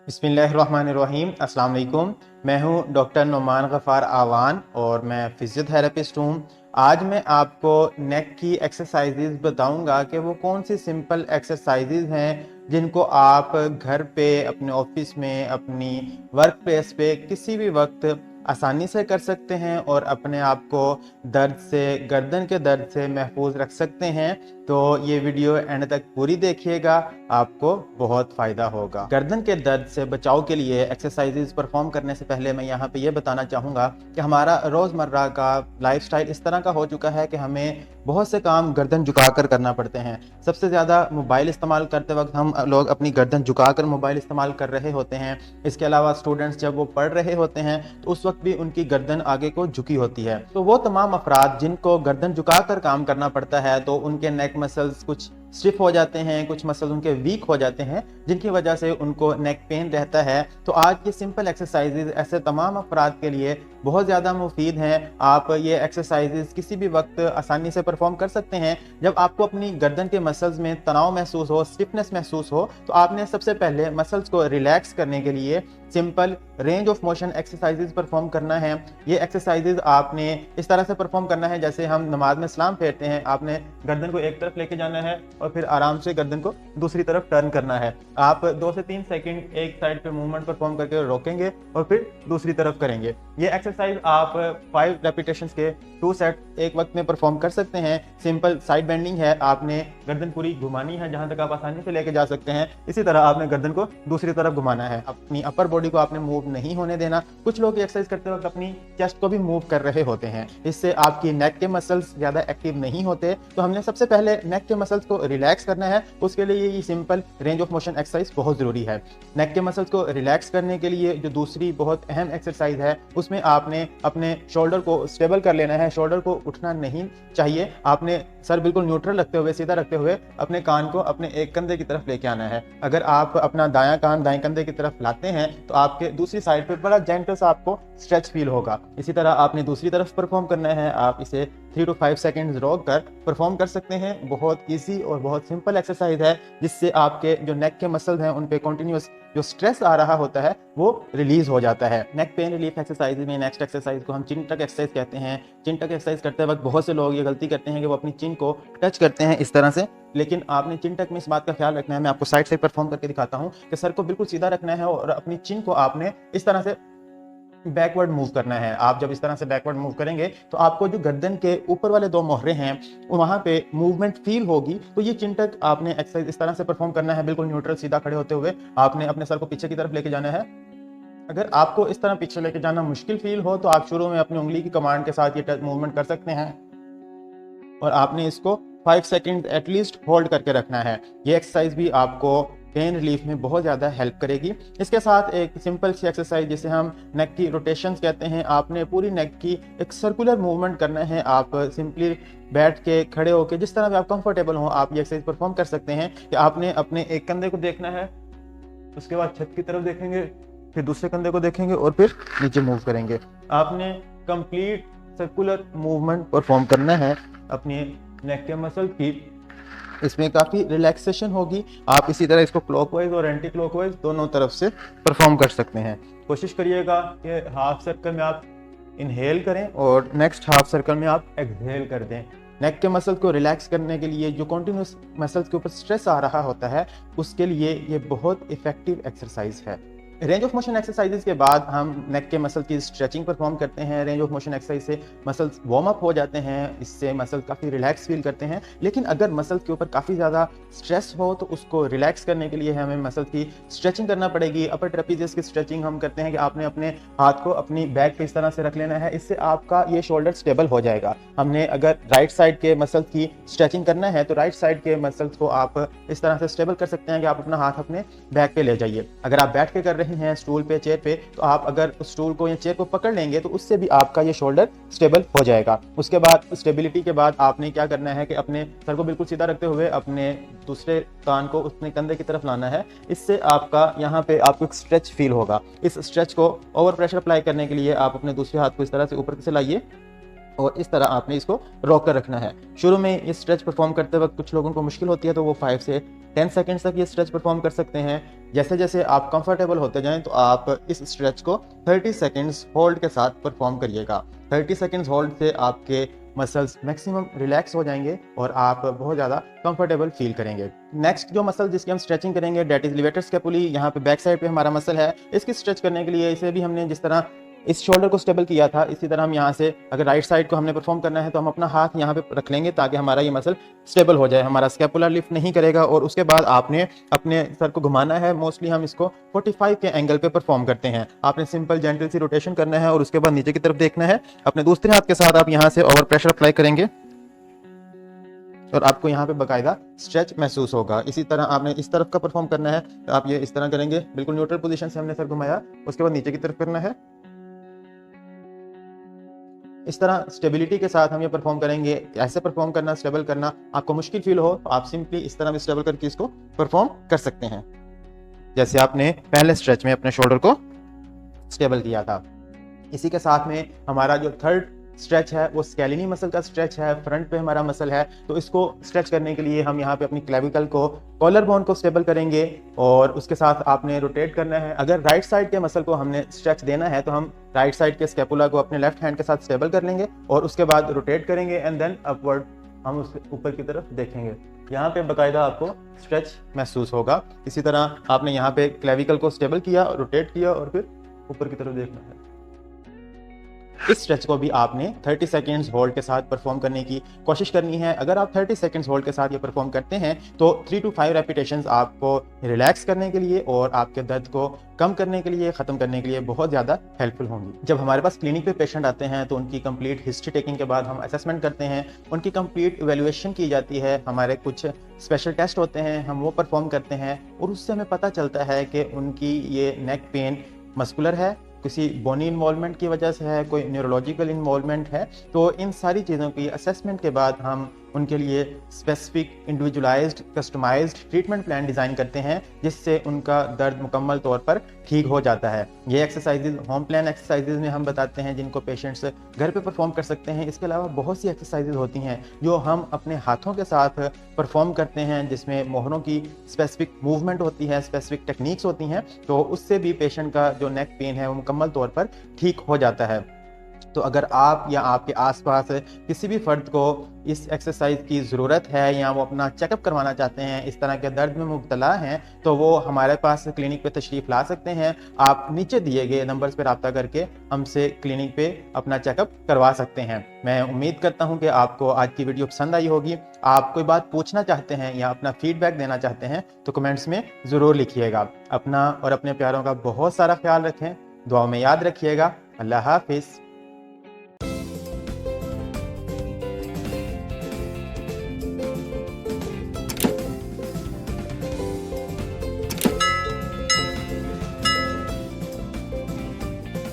बिस्मिल्लाहिर्रहमानिर्रहीम। अस्सलाम वालेकुम। मैं हूं डॉक्टर नुमान गफ़ार आवान और मैं फ़िज़ियोथेरेपिस्ट हूं। आज मैं आपको नेक की एक्सरसाइजेज़ बताऊंगा कि वो कौन सी सिंपल एक्सरसाइजेज़ हैं जिनको आप घर पे, अपने ऑफिस में, अपनी वर्क प्लेस पे किसी भी वक्त आसानी से कर सकते हैं और अपने आप को दर्द से, गर्दन के दर्द से महफूज रख सकते हैं। तो ये वीडियो एंड तक पूरी देखिएगा, आपको बहुत फ़ायदा होगा। गर्दन के दर्द से बचाव के लिए एक्सरसाइजेज परफॉर्म करने से पहले मैं यहाँ पे ये बताना चाहूँगा कि हमारा रोज़मर्रा का लाइफस्टाइल इस तरह का हो चुका है कि हमें बहुत से काम गर्दन झुकाकर करना पड़ते हैं। सबसे ज़्यादा मोबाइल इस्तेमाल करते वक्त हम लोग अपनी गर्दन झुकाकर मोबाइल इस्तेमाल कर रहे होते हैं। इसके अलावा स्टूडेंट्स जब वो पढ़ रहे होते हैं तो उस वक्त भी उनकी गर्दन आगे को झुकी होती है। तो वो तमाम अफराद जिनको गर्दन झुकाकर काम करना पड़ता है तो उनके नेक मसल्स कुछ स्टिफ हो जाते हैं, कुछ मसल्स उनके वीक हो जाते हैं, जिनकी वजह से उनको नेक पेन रहता है। तो आज ये सिंपल एक्सरसाइजेज ऐसे तमाम अफराद के लिए बहुत ज़्यादा मुफीद हैं। आप ये एक्सरसाइजेज किसी भी वक्त आसानी से परफॉर्म कर सकते हैं। जब आपको अपनी गर्दन के मसल्स में तनाव महसूस हो, स्टिफनेस महसूस हो, तो आपने सबसे पहले मसल्स को रिलैक्स करने के लिए simple range of motion exercises perform करना है। ये एक्सरसाइजेज आपने इस तरह से परफॉर्म करना है जैसे हम नमाज में सलाम फेरते हैं। आपने गर्दन को एक तरफ लेके जाना है और फिर आराम से गर्दन को दूसरी तरफ टर्न करना है। आप 2 से 3 सेकंड एक साइड पे मूवमेंट परफॉर्म करके रोकेंगे और फिर दूसरी तरफ करेंगे। ये एक्सरसाइज आप 5 रेपिटेशंस के 2 सेट एक वक्त में परफॉर्म कर सकते हैं। सिंपल साइड बेंडिंग है, आपने गर्दन पूरी घुमानी है जहां तक आप आसानी से लेके जा सकते हैं। इसी तरह आपने गर्दन को दूसरी तरफ घुमाना है। अपनी अपर बॉडी को आपने मूव नहीं होने देना। कुछ लोग एक्सरसाइज करते वक्त अपनी चेस्ट को भी मूव कर रहे होते हैं, इससे आपकी नेक के मसल्स ज्यादा एक्टिव नहीं होते। तो हमने सबसे पहले नेक के मसल्स को रिलैक्स करना है। उसके लिए ये simple range of motion exercise बहुत जरूरी है। नेक के मसल्स को रिलैक्स करने के लिए जो दूसरी बहुत अहम एक्सरसाइज है उसमें आपने अपने शोल्डर को स्टेबल कर लेना है। शोल्डर को उठना नहीं चाहिए। आपने सर बिल्कुल न्यूट्रल रखते हुए, सीधा रखते हुए अपने कान को अपने एक कंधे की तरफ लेके आना है। अगर आप अपना दायां कान दाएं कंधे की तरफ लाते हैं तो आपके दूसरी साइड पे बड़ा जेंटल सा आपको स्ट्रेच फील होगा। इसी तरह आपने दूसरी तरफ परफॉर्म करना है। आप इसे 3 to 5 सेकेंड्स रोक कर परफॉर्म कर सकते हैं। बहुत इजी और बहुत सिंपल एक्सरसाइज है जिससे आपके जो नेक के मसल्स हैं उन पे कंटिन्यूअस जो स्ट्रेस आ रहा होता है वो रिलीज हो जाता है। नेक पेन रिलीफ एक्सरसाइज में नेक्स्ट एक्सरसाइज को हम चिन टक एक्सरसाइज कहते हैं। चिन टक एक्सरसाइज करते वक्त बहुत से लोग ये गलती करते हैं कि वो अपनी चिन को टच करते हैं इस तरह से, लेकिन आपने चिन टक में इस बात का ख्याल रखना है। मैं आपको साइड से परफॉर्म करके दिखाता हूँ कि सर को बिल्कुल सीधा रखना है और अपनी चिन को आपने इस तरह से बैकवर्ड मूव करना है। आप जब इस तरह से बैकवर्ड मूव करेंगे तो आपको जो गर्दन के ऊपर वाले 2 मोहरे हैं वहां पे मूवमेंट फील होगी। तो ये चिंटक आपने एक्सरसाइज इस तरह से परफॉर्म करना है, बिल्कुल न्यूट्रल सीधा खड़े होते हुए। आपने अपने सर को पीछे की तरफ लेके जाना है। अगर आपको इस तरह पीछे लेके जाना मुश्किल फील हो तो आप शुरू में अपनी उंगली की कमांड के साथ ये मूवमेंट कर सकते हैं और आपने इसको 5 सेकेंड एटलीस्ट होल्ड करके रखना है। ये एक्सरसाइज भी आपको पेन रिलीफ में बहुत ज़्यादा हेल्प करेगी। इसके साथ एक सिंपल सी एक्सरसाइज जिसे हम नेक की रोटेशंस कहते हैं। आपने पूरी नेक की एक सर्कुलर मूवमेंट करना है। आप सिंपली बैठ के, खड़े होकर, जिस तरह भी आप कंफर्टेबल हो आप ये एक्सरसाइज परफॉर्म कर सकते हैं। कि आपने अपने एक कंधे को देखना है, उसके बाद छत की तरफ देखेंगे, फिर दूसरे कंधे को देखेंगे और फिर नीचे मूव करेंगे। आपने कंप्लीट सर्कुलर मूवमेंट परफॉर्म करना है अपने नेक के मसल की। इसमें काफ़ी रिलैक्सेशन होगी। आप इसी तरह इसको क्लॉकवाइज और एंटी क्लॉकवाइज दोनों तरफ से परफॉर्म कर सकते हैं। कोशिश करिएगा कि हाफ सर्कल में आप इनहेल करें और नेक्स्ट हाफ सर्कल में आप एक्सहेल कर दें। नेक के मसल को रिलैक्स करने के लिए जो कंटिन्यूस मसल्स के ऊपर स्ट्रेस आ रहा होता है उसके लिए ये बहुत इफेक्टिव एक्सरसाइज है। रेंज ऑफ मोशन एक्सरसाइजेज के बाद हम नेक के मसल की स्ट्रेचिंग परफॉर्म करते हैं। रेंज ऑफ मोशन एक्सरसाइज से मसल्स वार्म अप हो जाते हैं, इससे मसल काफ़ी रिलैक्स फील करते हैं। लेकिन अगर मसल के ऊपर काफ़ी ज़्यादा स्ट्रेस हो तो उसको रिलैक्स करने के लिए हमें मसल की स्ट्रेचिंग करना पड़ेगी। अपर ट्रेपीजियस की स्ट्रेचिंग हम करते हैं कि आपने अपने हाथ को अपनी बैक पे इस तरह से रख लेना है। इससे आपका ये शोल्डर स्टेबल हो जाएगा। हमने अगर राइट साइड के मसल की स्ट्रेचिंग करना है तो राइट साइड के मसल्स को आप इस तरह से स्टेबल कर सकते हैं कि आप अपना हाथ अपने बैक पे ले जाइए। अगर आप बैठ के कर रहे हैं स्टूल पे, चेयर पे, तो आप अगर उस स्टूल को या चेयर को पकड़ लेंगे तो उससे भी आपका ये शोल्डर स्टेबल हो जाएगा। उसके बाद स्टेबिलिटी के बाद आपने क्या करना है कि अपने सर को बिल्कुल सीधा रखते हुए अपने दूसरे कान को अपने कंधे की तरफ लाना है। इससे आपका यहाँ पे आपको एक स्ट्रेच फील होगा। इस स्ट्रेच को ओवर प्रेशर अप्लाई करने के लिए आप अपने दूसरे हाथ को इस तरह से ऊपर से लाइए और इस तरह आपने इसको रोक कर रखना है। शुरू में ये स्ट्रेच परफॉर्म करते वक्त कुछ लोगों को मुश्किल होती है, तो वो 5 से 10 सेकंड्स तक ये स्ट्रेच परफॉर्म कर सकते हैं। जैसे जैसे आप कंफर्टेबल होते जाएं तो आप इस स्ट्रेच को 30 सेकंड्स होल्ड के साथ परफॉर्म करिएगा। 30 सेकंड्स होल्ड से आपके मसल्स मैक्सिमम रिलैक्स हो जाएंगे और आप बहुत ज़्यादा कंफर्टेबल फील करेंगे। नेक्स्ट जो मसल जिसकी हम स्ट्रेचिंग करेंगे डेट इज लिवेटर स्कैपुली। यहाँ पे बैक साइड पे हमारा मसल है, इसकी स्ट्रेच करने के लिए इसे भी हमने जिस तरह इस शोल्डर को स्टेबल किया था, इसी तरह हम यहाँ से अगर राइट साइड को हमने परफॉर्म करना है तो हम अपना हाथ यहाँ पे रख लेंगे ताकि हमारा ये मसल स्टेबल हो जाए, हमारा स्कैपुलर लिफ्ट नहीं करेगा। और उसके बाद आपने अपने सर को घुमाना है। मोस्टली हम इसको 45 के एंगल पे परफॉर्म करते हैं। आपने सिंपल जेंटल सी रोटेशन करना है और उसके बाद नीचे की तरफ देखना है। अपने दूसरे हाथ के साथ आप यहाँ से ओवर प्रेशर अप्लाई करेंगे और आपको यहाँ पे बकायदा स्ट्रेच महसूस होगा। इसी तरह आपने इस तरफ का परफॉर्म करना है, तो आप ये इस तरह करेंगे, बिल्कुल न्यूट्रल पोजीशन से हमने सर घुमाया, उसके बाद नीचे की तरफ करना है। इस तरह स्टेबिलिटी के साथ हम ये परफॉर्म करेंगे। ऐसे परफॉर्म करना, स्टेबल करना आपको मुश्किल फील हो तो आप सिंपली इस तरह स्टेबल करके इसको परफॉर्म कर सकते हैं, जैसे आपने पहले स्ट्रेच में अपने शोल्डर को स्टेबल किया था। इसी के साथ में हमारा जो थर्ड स्ट्रेच है वो स्केलिनी मसल का स्ट्रेच है, फ्रंट पे हमारा मसल है। तो इसको स्ट्रेच करने के लिए हम यहाँ पे अपनी क्लेविकल को, कॉलर बोन को स्टेबल करेंगे और उसके साथ आपने रोटेट करना है। अगर राइट साइड के मसल को हमने स्ट्रेच देना है तो हम राइट साइड के स्कैपुला को अपने लेफ्ट हैंड के साथ स्टेबल कर लेंगे और उसके बाद रोटेट करेंगे एंड देन अपवर्ड हम उसके ऊपर की तरफ देखेंगे। यहाँ पे बाकायदा आपको स्ट्रेच महसूस होगा। इसी तरह आपने यहाँ पे क्लेविकल को स्टेबल किया, रोटेट किया और फिर ऊपर की तरफ देखना है। इस स्ट्रेच को भी आपने 30 सेकंड्स होल्ड के साथ परफॉर्म करने की कोशिश करनी है। अगर आप 30 सेकंड्स होल्ड के साथ ये परफॉर्म करते हैं तो 3 to 5 रेपिटेशंस आपको रिलैक्स करने के लिए और आपके दर्द को कम करने के लिए, ख़त्म करने के लिए बहुत ज़्यादा हेल्पफुल होंगी। जब हमारे पास क्लिनिक पे पेशेंट आते हैं तो उनकी कंप्लीट हिस्ट्री टेकिंग के बाद हम असेसमेंट करते हैं, उनकी कंप्लीट इवेल्युएशन की जाती है, हमारे कुछ स्पेशल टेस्ट होते हैं, हम वो परफॉर्म करते हैं और उससे हमें पता चलता है कि उनकी ये नेक पेन मस्कुलर है, किसी बोनी इन्वॉल्वमेंट की वजह से है, कोई न्यूरोलॉजिकल इन्वॉल्वमेंट है। तो इन सारी चीज़ों की असेसमेंट के बाद हम उनके लिए specific individualised customised treatment plan design करते हैं जिससे उनका दर्द मुकम्मल तौर पर ठीक हो जाता है। ये एक्सरसाइजेज होम प्लान एक्सरसाइजेज में हम बताते हैं जिनको पेशेंट्स घर पे परफॉर्म कर सकते हैं। इसके अलावा बहुत सी एक्सरसाइजेज होती हैं जो हम अपने हाथों के साथ परफॉर्म करते हैं जिसमें मोहरों की स्पेसिफिक मूवमेंट होती है, स्पेसिफिक टेक्निक्स होती हैं, तो उससे भी पेशेंट का जो नेक पेन है वो मुकम्मल तौर पर ठीक हो जाता है। तो अगर आप या आपके आसपास किसी भी फर्द को इस एक्सरसाइज की ज़रूरत है या वो अपना चेकअप करवाना चाहते हैं, इस तरह के दर्द में मुब्तला हैं, तो वो हमारे पास क्लिनिक पे तशरीफ़ ला सकते हैं। आप नीचे दिए गए नंबर्स पर रब्ता करके हमसे क्लिनिक पे अपना चेकअप करवा सकते हैं। मैं उम्मीद करता हूँ कि आपको आज की वीडियो पसंद आई होगी। आप कोई बात पूछना चाहते हैं या अपना फीडबैक देना चाहते हैं तो कमेंट्स में ज़रूर लिखिएगा। अपना और अपने प्यारों का बहुत सारा ख्याल रखें, दुआ में याद रखिएगा। अल्लाह हाफिज़।